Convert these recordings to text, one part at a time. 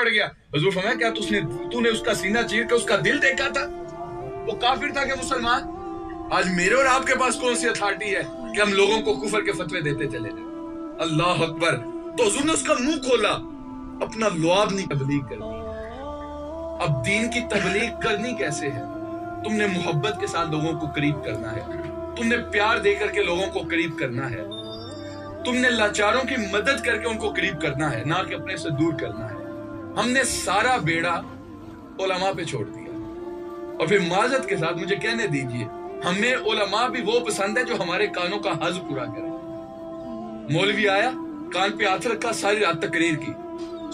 पड़ गया। हुजूर फरमाया क्या तूने उसका सीना चीर के उसका दिल देखा था? वो काफिर था कि मुसलमान? आज मेरे और आपके पास कौन सी अथॉरिटी है कि हम लोगों को कुफर के फतवे देते चले जाए? अल्लाह अकबर। तो हुजूर ने उसका मुंह खोला, अपना लुआब नहीं तबलीग कर दी। अब दीन की तबलीग करनी कैसे है? तुमने मोहब्बत के साथ लोगों को करीब करना है, तुमने प्यार देकर के लोगों को करीब करना है, तुमने लाचारों की मदद करके उनको करीब करना है, ना कि अपने से दूर करना है। हमने सारा बेड़ा उलमा पे छोड़ दिया। और फिर माजत के साथ मुझे कहने दीजिए, हमें उलमा भी वो पसंद है जो हमारे कानों का हज पूरा करे। मौलवी आया, कान पे हाथ रखा, सारी रात तकरीर की,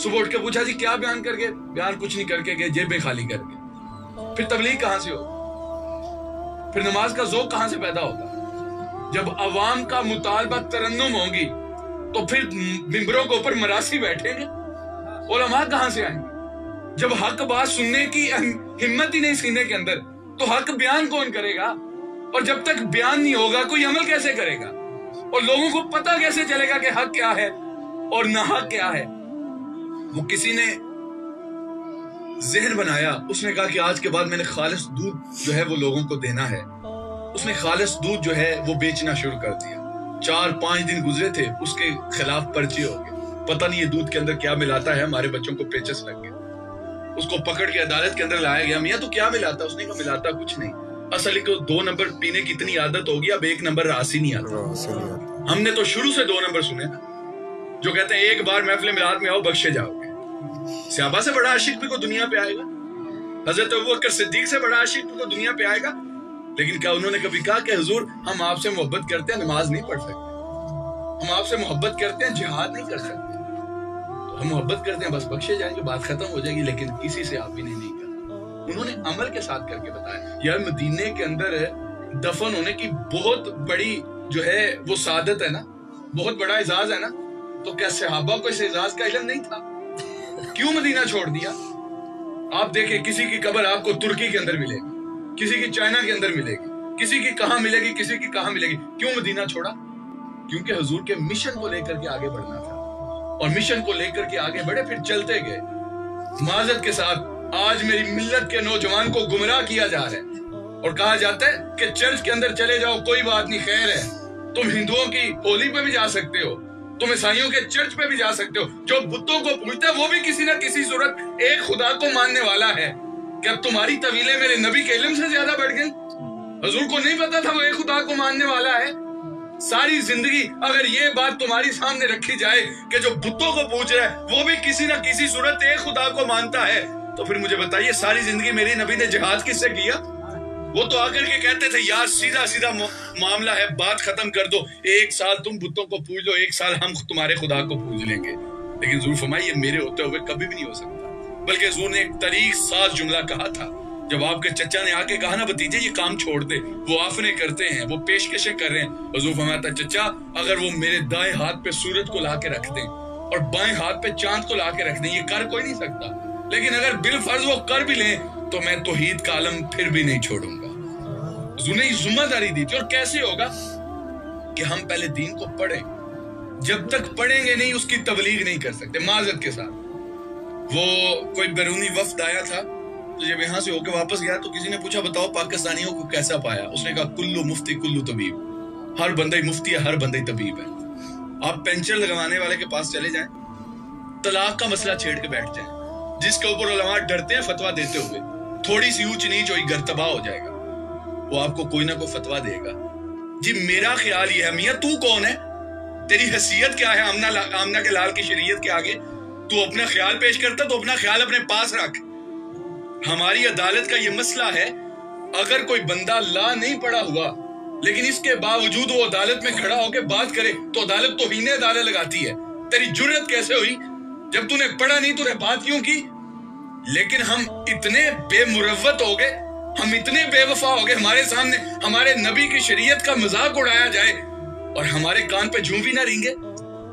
सुबह उठ के पूछा जी क्या बयान करके? बयान कुछ नहीं करके गए, जेबें खाली करके। फिर तबलीग कहां से होगी? फिर नमाज का ज़ौक़ कहां से पैदा होगा? जब अवाम का मुतालबा तरन्नुम होगी तो फिर मिंबरों के ऊपर मरासी बैठेंगे, उलमा कहां से आएंगे? जब हक बात सुनने की हिम्मत ही नहीं सीने के अंदर, तो हक बयान कौन करेगा? और जब तक बयान नहीं होगा कोई अमल कैसे करेगा? और लोगों को पता कैसे चलेगा कि हक क्या है और ना हक क्या है? वो किसी ने ज़हन बनाया, उसने कहा कि आज के बाद मैंने खालिस दूध जो है वो लोगों को देना है। उसने खालिस दूध जो है वो बेचना शुरू कर दिया। 4-5 दिन गुजरे थे, उसके खिलाफ पर्चे हो गए। पता नहीं ये दूध के अंदर क्या मिलाता है, हमारे बच्चों को पेचस लग गए। उसको पकड़ के अदालत के अंदर लाया गया। मियां तो क्या मिलाता? उसने कहा मिलाता कुछ नहीं, असल को 2 नंबर पीने की इतनी आदत होगी, अब 1 नंबर रास ही नहीं आता। हमने तो शुरू से 2 नंबर सुने ना, जो कहते हैं एक बार महफिल मिलाद में आओ बख्शे जाओगे। सहाबा से बड़ा आशिक भी को दुनिया पे आएगा? हजरत अबू बकर सिद्दीक से बड़ा आशिक भी को दुनिया पे आएगा? लेकिन क्या उन्होंने कभी कहा कि हुजूर हम आपसे मोहब्बत करते हैं, नमाज नहीं पढ़ सकते? हम आपसे मोहब्बत करते हैं, जिहाद नहीं कर सकते? तो हम मोहब्बत करते हैं, बस बख्शे जाएंगे, बात खत्म हो जाएगी। लेकिन किसी से आप भी नहीं करते। उन्होंने अमल के साथ करके बताया। यार मदीने के अंदर दफन होने की बहुत बड़ी जो है वो सादत है ना, बहुत बड़ा एजाज है ना। तो क्या सहाबा को इस एजाज का इल्म नहीं था? क्यों मदीना छोड़ दिया? आप देखें, किसी की कब्र आपको तुर्की के अंदर मिलेगी, किसी की चाइना के अंदर मिलेगी, किसी की कहां मिलेगी, किसी की कहां मिलेगी। क्यों मदीना छोड़ा? क्योंकि हुजूर के मिशन को लेकर के आगे बढ़ना था। और मिशन को लेकर के आगे बढ़े, फिर चलते गए। माजत के साथ आज मेरी मिल्लत के नौजवान को गुमराह किया जा रहा है और कहा जाता है कि चर्च के अंदर चले जाओ, कोई बात नहीं, खैर है। तुम हिंदुओं की होली पे भी जा सकते हो, तुम ईसाइयों के चर्च पे भी जा सकते हो। जो बुतों को पूजता है वो भी किसी ना किसी सूरत एक खुदा को मानने वाला है। क्या तुम्हारी तवीलें मेरे नबी के इल्म से ज्यादा बढ़ गई? हुजूर को नहीं पता था वो एक खुदा को मानने वाला है? सारी जिंदगी अगर ये बात तुम्हारी सामने रखी जाए कि जो बुतों को पूज रहा है वो भी किसी ना किसी सूरत एक खुदा को मानता है, तो फिर मुझे बताइए सारी जिंदगी मेरे नबी ने जिहाद किससे किया? वो तो आकर के कहते थे यार सीधा सीधा मामला है, बात खत्म कर दो, 1 साल तुम बुतों को पूज लो, 1 साल हम तुम्हारे खुदा को पूज लेंगे। लेकिन हुजूर फरमाया ये मेरे होते हुए कभी भी नहीं हो सकता। बल्कि हुजूर ने एक तरीक साज जुमला कहा था। जब आपके चचा ने आके कहा ना भतीजे ये काम छोड़ दे, वो आफने करते हैं, वो पेशकशें कर रहे हैं, हुजूर फरमाता चचा अगर वो मेरे दाएं हाथ पे सूरज को ला के रख दें और बाएं हाथ पे चांद को ला के रख दें, ये कर कोई नहीं सकता, लेकिन अगर बिल फर्ज वो कर भी लें तो मैं तौहीद का आलम फिर भी नहीं छोड़ूंगा। हुजूर ने जिम्मेदारी दी थी। और कैसे होगा कि हम पहले दीन को पढ़ें, जब तक पढ़ेंगे नहीं उसकी तबलीग नहीं कर सकते। माजत के साथ वो कोई बैरूनी वफ्द आया था, तो जब यहाँ से होके वापस गया तो किसी ने पूछा बताओ पाकिस्तानियों को कैसा पाया? उसने कहा कुल्लू मुफ्ती कुल्लू तबीब, हर बंदा मुफ्ती है, हर बंदा तबीब है। आप पेंचर लगवाने वाले के पास चले जाएं, तलाक का मसला छेड़ के बैठ जाएं, जिसके ऊपर उलमा डरते हैं फतवा देते हुए, थोड़ी सी ऊंच नीच हुई घर तबाह हो जाएगा, वो आपको कोई ना कोई फतवा देगा। जी मेरा ख्याल ये है, मियां तू कौन है, तेरी हैसियत क्या है आमना के लाल की शरीयत के आगे? तू अपना ख्याल पेश करता तो अपना ख्याल अपने पास रख। हमारी अदालत का ये मसला है, अगर कोई बंदा ला नहीं पड़ा हुआ लेकिन इसके बावजूद वो अदालत में खड़ा होकर बात करे तो अदालत तौहीन अदालत लगाती है। तेरी जुर्रत कैसे हुई? जब तूने पढ़ा नहीं तूने बात क्यों की? लेकिन हम इतने बेमुरव्वत हो गए, हम इतने बेवफा हो गए, हमारे सामने हमारे नबी की शरीयत का मजाक उड़ाया जाए और हमारे कान पे जूं भी ना रेंगे,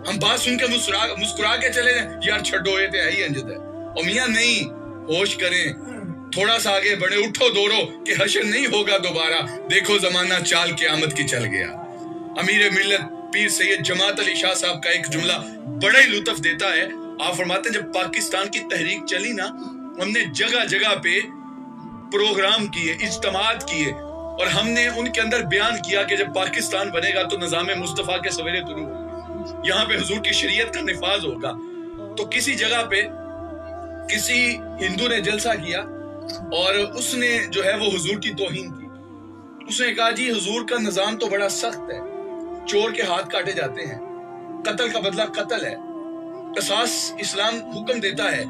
हम बात सुन के मुस्कुरा के चले जाए यार छड्डो ये तो है ही अंजद है। और मियां नहीं, होश करें, थोड़ा सा आगे बढ़े, उठो दौड़ो कि हशर नहीं होगा दोबारा, देखो जमाना चाल क़यामत की चल गया। अमीर मिल्लत पीर सैयद जमात अली शाह साहब का एक जुमला बड़ा ही लुत्फ देता है। आप फरमाते हैं जब पाकिस्तान की तहरीक चली ना, हमने जगह जगह पे प्रोग्राम किए, इज्तिमात किए, और हमने उनके अंदर बयान किया कि जब पाकिस्तान बनेगा तो निज़ाम मुस्तफ़ा के सवेरे तुलू होंगे, यहाँ पे हुजूर की शरीयत का निफाज होगा। तो किसी जगह पे किसी हिंदू ने जलसा किया और उसने जो है वो हुजूर की तौहीन की। उसने कहा जी हुजूर का निज़ाम तो बड़ा सख्त है, चोर के हाथ काटे जाते हैं, कत्ल का बदला कत्ल है, क़िसास इस्लाम हुक्म देता है,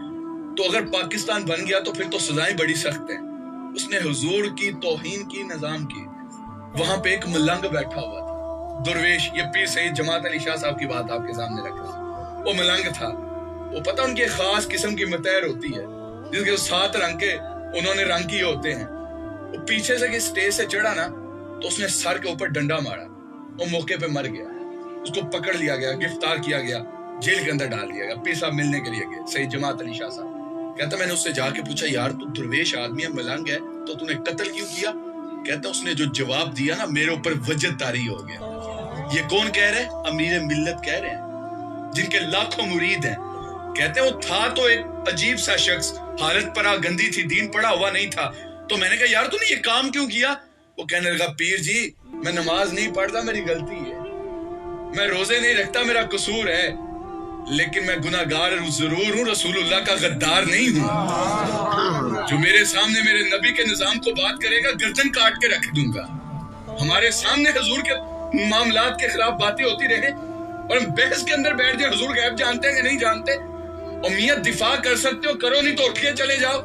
तो अगर पाकिस्तान बन गया तो फिर तो सजाएं बड़ी सख्त हैं। उसने हुजूर की तौहीन की, निज़ाम की। वहां पे एक मलंग बैठा हुआ था, दुर्वेश, ये पीर सईद जमात अली शाह साहब की बात आपके सामने रख रहा हूं। वो मलंग था, वो पता उनके खास किस्म की मतैर होती है जिसके 7 रंग के उन्होंने रंग किए होते हैं। वो पीछे से स्टेज से चढ़ा ना तो उसने सर के ऊपर डंडा मारा, वो मौके पे मर गया। उसको पकड़ लिया गया, गिरफ्तार किया गया, जेल के अंदर डाल दिया गया। पीर साहब मिलने के लिए गए, सईद जमात अली शाह साहब। कहता मैंने उससे जाके पूछा यार तू दुर्वेश आदमी है, मलंग है, तो तूने कत्ल क्यों किया? कहता उसने जो जवाब दिया ना मेरे ऊपर वजद तारी हो गया। ये कौन कह रहे हैं? अमीर मिल्लत कह रहे हैं, जिनके लाखों मुरीद हैं। कहते वो था तो एक अजीब सा शख्स, हालत परा गंदी थी, दीन पढ़ा हुआ नहीं था। तो मैंने कहा यार तूने ये काम क्यों किया? वो कहने लगा पीर जी मैं नमाज नहीं पढ़ता, मेरी गलती है, मैं रोजे नहीं रखता, मेरा कसूर है, लेकिन मैं गुनाहगार जरूर हूँ, रसूलुल्लाह का गद्दार नहीं हूँ। जो मेरे सामने मेरे नबी के निजाम को बात करेगा गर्दन काट के रख दूंगा। हमारे सामने हुजूर के मामलात के खिलाफ बातें होती रहे और हम बहस के अंदर बैठ जाए, हुजूर गैब जानते हैं कि नहीं जानते, और मियां दिफा कर सकते हो करो, नहीं तो उठ के चले जाओ।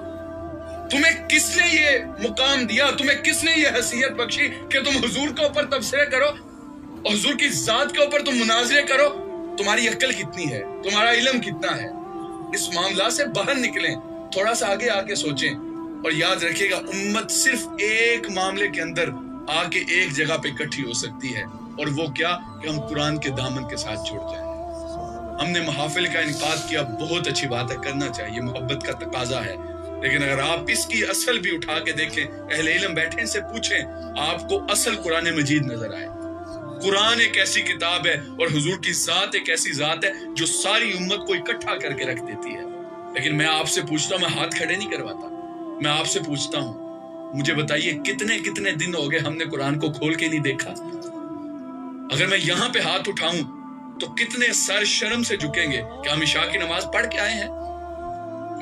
तुम्हें किसने ये मुकाम दिया, तुम्हें किसने ये हैसियत बख्शी कि तुम हुजूर के ऊपर तबसरे करो और हुजूर की जात के ऊपर तुम मुनाजरे करो? तुम्हारी अक्ल कितनी है, तुम्हारा इल्म कितना है? इस मामला से बाहर निकलें, थोड़ा सा आगे आके सोचें और याद रखिएगा उम्मत सिर्फ एक मामले के अंदर आके एक जगह पे इकट्ठी हो सकती है, और वो क्या कि हम कुरान के दामन के साथ जुड़ जाएं। हमने महफिल का इनकाद किया, बहुत अच्छी बात है, करना चाहिए, मोहब्बत का तकाजा है, लेकिन अगर आप इसकी असल भी उठा के देखें, अहले इल्म बैठे से पूछें, आपको असल कुरान मजीद नजर आए। कुरान एक ऐसी किताब है और हुजूर की जात एक ऐसी जात है जो सारी उम्मत को इकट्ठा करके रख देती है। लेकिन मैं आपसे पूछता हूं, मैं हाथ खड़े नहीं करवाता, मैं आपसे पूछता हूं, मुझे बताइए कितने कितने दिन हो गए हमने कुरान को खोल के नहीं देखा? अगर मैं यहां पे हाथ उठाऊं तो कितने सर शर्म से झुकेंगे कि हम इशा की नमाज पढ़ के आए हैं।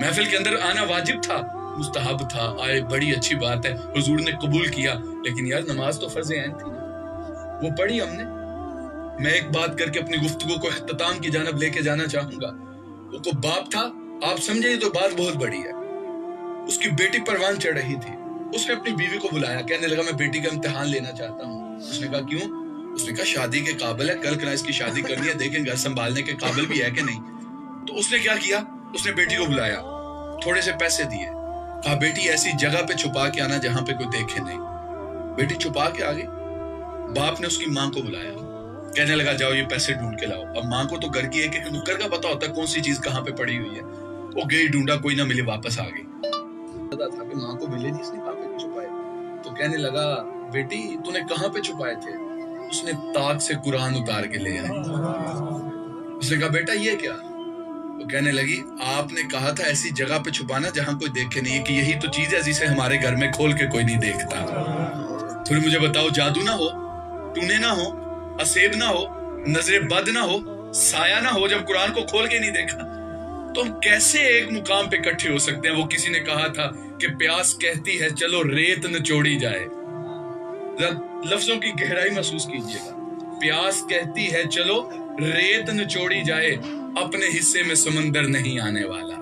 महफिल के अंदर आना वाजिब था, मुस्तहब था, आए बड़ी अच्छी बात है, हुजूर ने कबूल किया, लेकिन यार नमाज तो फर्ज ऐन थी, वो पढ़ी हमने। मैं एक बात करके अपनी गुफ्तगू को इख्तिताम की जानब लेके जाना चाहूंगा। वो को बाप था, आप समझे तो बात बहुत बड़ी है। उसकी बेटी परवान चढ़ रही थी, उसने अपनी बीवी को बुलाया, कहने लगा मैं बेटी का इम्तिहान लेना चाहता हूँ। उसने कहा क्यों? उसने कहा शादी के काबिल है, कल कल इसकी शादी करनी है, देखें घर संभालने के काबिल भी है कि नहीं। तो उसने क्या किया, उसने बेटी को बुलाया, थोड़े से पैसे दिए, कहा बेटी ऐसी जगह पे छुपा के आना जहां पे कोई देखे नहीं। बेटी छुपा के आ गई। बाप ने उसकी माँ को बुलाया, कहने लगा जाओ ये पैसे ढूंढ के लाओ। अब माँ को तो घर की एक नुक्कड़ का पता होता है कौन सी चीज कहाँ पे पड़ी हुई है। वो गई, ढूंढा, कोई ना मिले, वापस आ गई। पता था कि माँ को मिले नहीं, इसने कहाँ पे छुपाए। तो कहने लगा बेटी तूने कहाँ पे छुपाए थे? उसने ताक से कुरान उतार के ले आए। उसने कहा बेटा ये क्या? वो कहने लगी आपने कहा था ऐसी जगह पे छुपाना जहां कोई देखे नहीं, कि यही तो चीज है जिसे हमारे घर में खोल के कोई नहीं देखता। थोड़ी मुझे बताओ, जादू ना हो, टूने ना हो, असेब ना हो, नजरे बद ना हो, साया ना हो, जब कुरान को खोल के नहीं देखा तो हम कैसे एक मुकाम पे इकट्ठे हो सकते हैं? वो किसी ने कहा था कि प्यास कहती है चलो रेत निचोड़ी जाए। लफ्जों की गहराई महसूस कीजिएगा। प्यास कहती है चलो रेत निचोड़ी जाए, अपने हिस्से में समंदर नहीं आने वाला।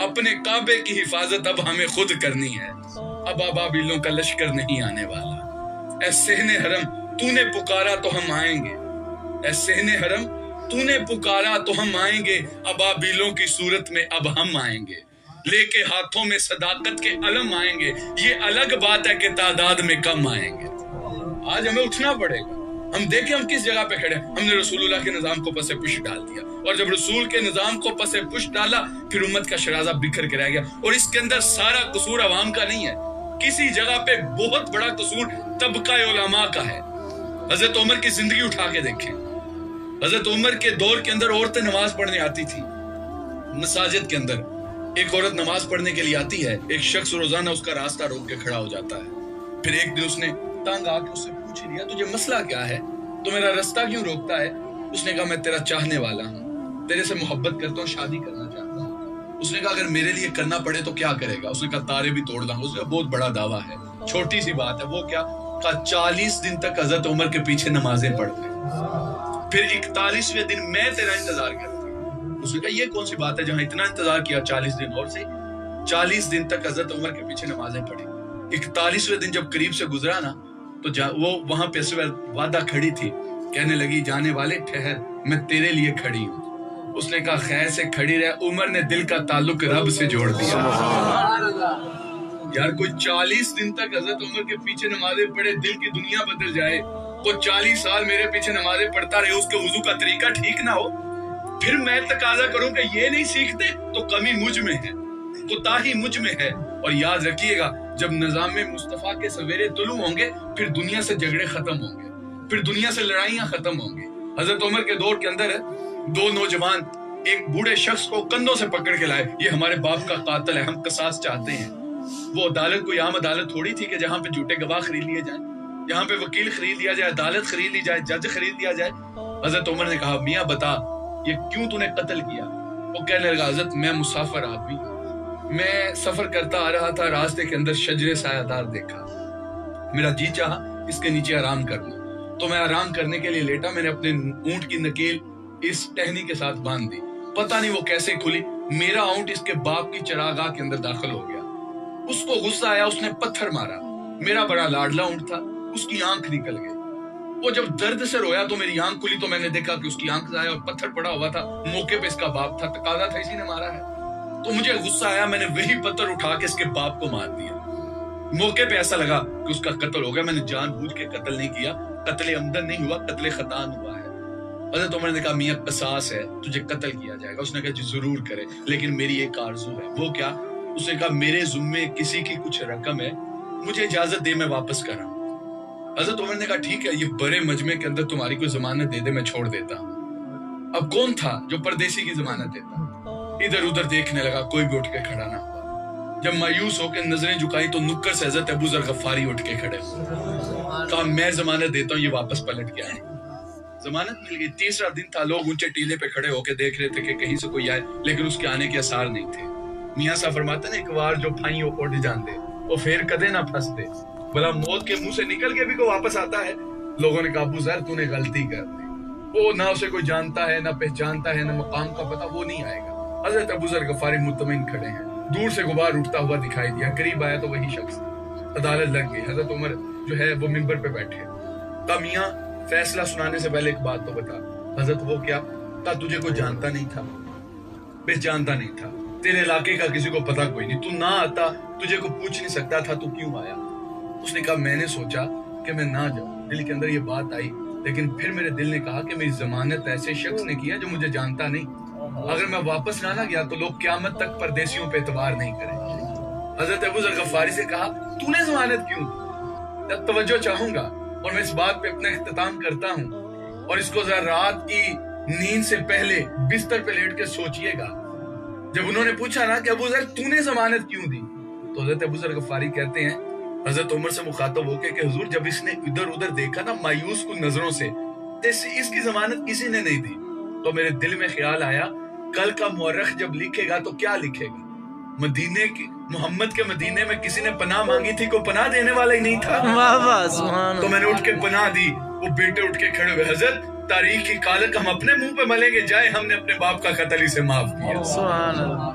अपने काबे की हिफाजत अब हमें खुद करनी है, अब अबाबिलों का लश्कर नहीं आने वाला। ऐ सहने हरम तूने पुकारा तो हम आएंगे, ऐ सहने हरम तूने पुकारा तो हम आएंगे, अबाबिलों की सूरत में अब हम आएंगे, लेके हाथों में सदाकत के अलम आएंगे। ये अलग बात है कि तादाद में कम आएंगे। आज हमें उठना पड़ेगा। हम देखें हम किस जगह पे खड़े। हमने रसूलुल्लाह के निजाम को पसे पुश डाल दिया, और जब रसूल के निजाम को पसे पुश डाला फिर उम्मत का शराजा बिखर के रह गया। और इसके अंदर सारा कसूर अवाम का नहीं है, किसी जगह पे बहुत बड़ा कसूर तबका उलमा का है। हजरत उमर की जिंदगी उठा के देखें, हजरत उमर के दौर के अंदर औरतें नमाज पढ़ने आती थी, مساجد کے اندر ایک عورت نماز پڑھنے کے لیے آتی ہے، ایک شخص روزانہ اس کا راستہ روک کے کھڑا ہو جاتا ہے. پھر ایک دن اس نے تنگ آ کے اس سے پوچھ لیا تجھے مسئلہ کیا ہے، تو میرا راستہ کیوں روکتا ہے؟ اس نے کہا میں تیرا چاہنے والا ہوں، تیرے سے محبت کرتا ہوں، شادی کرنا چاہتا ہوں. اس نے کہا اگر میرے لیے کرنا پڑے تو کیا کرے گا؟ اس نے کہا تارے بھی توڑ دوں گا. اس نے کہا بہت بڑا دعویٰ ہے، چھوٹی سی بات ہے. وہ کیا؟ کہا 40 دن تک حضرت عمر کے پیچھے نمازیں پڑھتے، پھر 41ویں دن میں تیرا انتظار کرتا. اس نے کہا یہ کون سی بات ہے جہاں اتنا انتظار کیا 40 دن اور سے 40 دن تک حضرت عمر کے پیچھے نمازیں پڑھی. 41ویں دن جب قریب سے گزرا نا تو وہ وہاں پہ وعدہ کھڑی تھی، کہنے لگی جانے والے ٹھہر، میں تیرے لیے کھڑی ہوں. اس نے کہا خیر سے کھڑی رہے. عمر نے دل کا تعلق رب سے جوڑ دیا. یار کوئی 40 دن تک حضرت عمر کے پیچھے نمازیں پڑھے، دل کی دنیا بدل جائے. وہ 40 سال میرے پیچھے نمازیں پڑھتا رہے، اس کے وضو کا طریقہ ٹھیک نہ ہو، پھر میں تقاضا کروں کہ یہ نہیں سیکھتے تو کمی مجھ میں ہے، کوتاہی مجھ میں ہے. اور یاد رکھیے گا جب نظام مصطفیٰ کے سویرے طلوع ہوں گے پھر دنیا سے جھگڑے ختم ہوں گے، پھر دنیا سے لڑائیاں ختم ہوں گی. حضرت عمر کے دور کے اندر 2 نوجوان ایک بوڑھے شخص کو کندھوں سے پکڑ کے لائے، یہ ہمارے باپ کا قاتل ہے، ہم قصاص چاہتے ہیں. وہ عدالت کوئی عام عدالت تھوڑی تھی کہ جہاں پہ جھوٹے گواہ خرید لیے جائیں، جہاں پہ وکیل خرید لیا جائے، عدالت خرید لی جائے، جج خرید لیا جائے. حضرت عمر نے کہا میاں بتا یہ کیوں تو نے قتل کیا؟ وہ کہنے لگا حضرت میں مسافر آدمی، میں سفر کرتا آ رہا تھا، راستے کے اندر شجرے سایہ دار دیکھا، میرا جی چاہا اس کے نیچے آرام کر لوں، تو میں آرام کرنے کے لیے لیٹا. میں نے اپنے اونٹ کی نکیل اس ٹہنی کے ساتھ باندھ دی، پتہ نہیں وہ کیسے کھلی، میرا اونٹ اس کے باپ کی چراگاہ کے اندر داخل ہو گیا. اس کو غصہ آیا، اس نے پتھر مارا. میرا بڑا لاڈلا اونٹ تھا، اس کی آنکھ نکل گئی. وہ جب درد سے رویا تو میری آنکھ کھلی تو میں نے دیکھا کہ اس کی آنکھ ضائع اور پتھر پڑا ہوا تھا. موقع پہ اس کا باپ تھا، تقاضا تھا اسی نے مارا ہے. تو مجھے غصہ آیا، میں نے وہی پتھر اٹھا کے اس کے باپ کو مار دیا. موقع پہ ایسا لگا کہ اس کا قتل ہو گیا. میں نے جان بوجھ کے قتل نہیں کیا، قتل عمدن نہیں ہوا، قتل خطان ہوا ہے. حضرت عمر نے کہا میاں قصاص ہے، تجھے قتل کیا جائے گا. اس نے کہا جی ضرور کرے، لیکن میری ایک آرزو ہے. وہ کیا؟ اس نے کہا میرے ذمے کسی کی کچھ رقم ہے، مجھے اجازت دے میں واپس کراؤں. حضرت عمر نے کہا ٹھیک ہے، یہ بڑے مجمع کے اندر تمہاری کوئی ضمانت دے دے میں چھوڑ دیتا ہوں. اب کون تھا جو پردیسی کی ضمانت دیتا؟ ادھر ادھر دیکھنے لگا، کوئی بھی اٹھ کے کھڑا نہ ہوا. جب مایوس ہو کے نظریں جھکائی تو نکر سے حضرت ابو ذر غفاری اٹھ کے کھڑے ہوئے. کہا میں ضمانت دیتا ہوں، یہ واپس پلٹ کے آئے. ضمانت مل گئی. تیسرا دن تھا، لوگ اونچے ٹیلے پہ کھڑے ہو کے دیکھ رہے تھے کہ کہیں سے کوئی آئے، لیکن اس کے آنے کے آثار نہیں تھے. میاں صاحب فرماتے ہیں ایک بار جو پھائیں اڑ جاندے وہ پھر کدے نہ پھنستے، بلا موت کے منہ سے نکل کے بھی کوئی واپس آتا ہے. لوگوں نے کہا ابو ذر تو نے غلطی کر دی، وہ نہ اسے کوئی جانتا ہے، نہ پہچانتا ہے، نہ مقام کا پتہ، وہ نہیں آئے گا. حضرت ابو ذر غفاری مطمئن کھڑے ہیں. دور سے غبار اٹھتا ہوا دکھائی دیا، قریب آیا تو وہی شخص. عدالت لگ گئی. حضرت عمر جو ہے وہ منبر پہ بیٹھے. کہا میاں فیصلہ سنانے سے پہلے ایک بات تو بتا. حضرت وہ کیا؟ کہا تجھے کوئی جانتا نہیں تھا، پہچانتا نہیں تھا، تیرے علاقے کا کسی کو پتہ کوئی نہیں، تو نہ آتا، تجھے کو پوچھ نہیں سکتا تھا تو کیوں آیا؟ اس نے کہا میں نے سوچا کہ میں نہ جاؤں، دل کے اندر یہ بات آئی، لیکن پھر میرے دل نے کہا کہ میری ضمانت ایسے شخص نے کیا جو مجھے جانتا نہیں، اگر میں واپس نہ گیا تو لوگ قیامت تک پردیسیوں پہ اعتبار نہیں کریں گے. حضرت ابو ذر غفاری سے کہا تو نے ضمانت کیوں دی؟ توجہ چاہوں گا اور میں اس بات پہ اپنا اختتام کرتا ہوں، اور اس کو ذرا رات کی نیند سے پہلے بستر پہ لیٹ کے سوچئے گا. جب انہوں نے پوچھا نا کہ ابو ذر تو نے ضمانت کیوں دی، تو حضرت ابو ذر غفاری کہتے ہیں حضرت عمر سے مخاطب ہو کے کہ حضور جب اس نے ادھر ادھر دیکھا نا مایوس کن نظروں سے، اس کی ضمانت کسی نے نہیں دی، تو میرے دل میں خیال آیا کل کا مورخ جب لکھے گا تو کیا لکھے گا؟ مدینے کی محمد کے مدینے میں کسی نے پناہ مانگی تھی، کوئی پناہ دینے والا ہی نہیں تھا. تو میں نے اٹھ کے پناہ دی. وہ بیٹے اٹھ کے کھڑے ہوئے، حضرت تاریخ کی کالک ہم اپنے منہ پہ ملیں گے، جائے ہم نے اپنے باپ کا قتل ہی سے معاف کیا.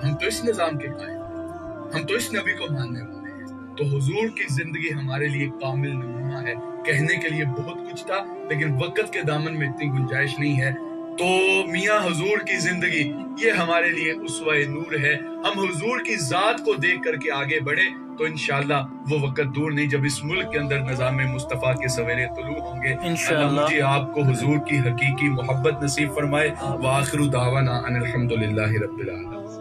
ہم تو اس نظام کے قائم، ہم تو اس نبی کو ماننے والے ہیں. تو حضور کی زندگی ہمارے لیے کامل نمونہ ہے. کہنے کے لیے بہت کچھ تھا لیکن وقت کے دامن میں اتنی گنجائش نہیں ہے. تو میاں حضور کی زندگی یہ ہمارے لیے اسوہ نور ہے. ہم حضور کی ذات کو دیکھ کر کے آگے بڑھے تو انشاءاللہ وہ وقت دور نہیں جب اس ملک کے اندر نظام مصطفیٰ کے سویرے طلوع ہوں گے. اللہ مجھے آپ کو حضور کی حقیقی محبت نصیب فرمائے. وآخر دعوانا ان الحمدللہ رب العالمین.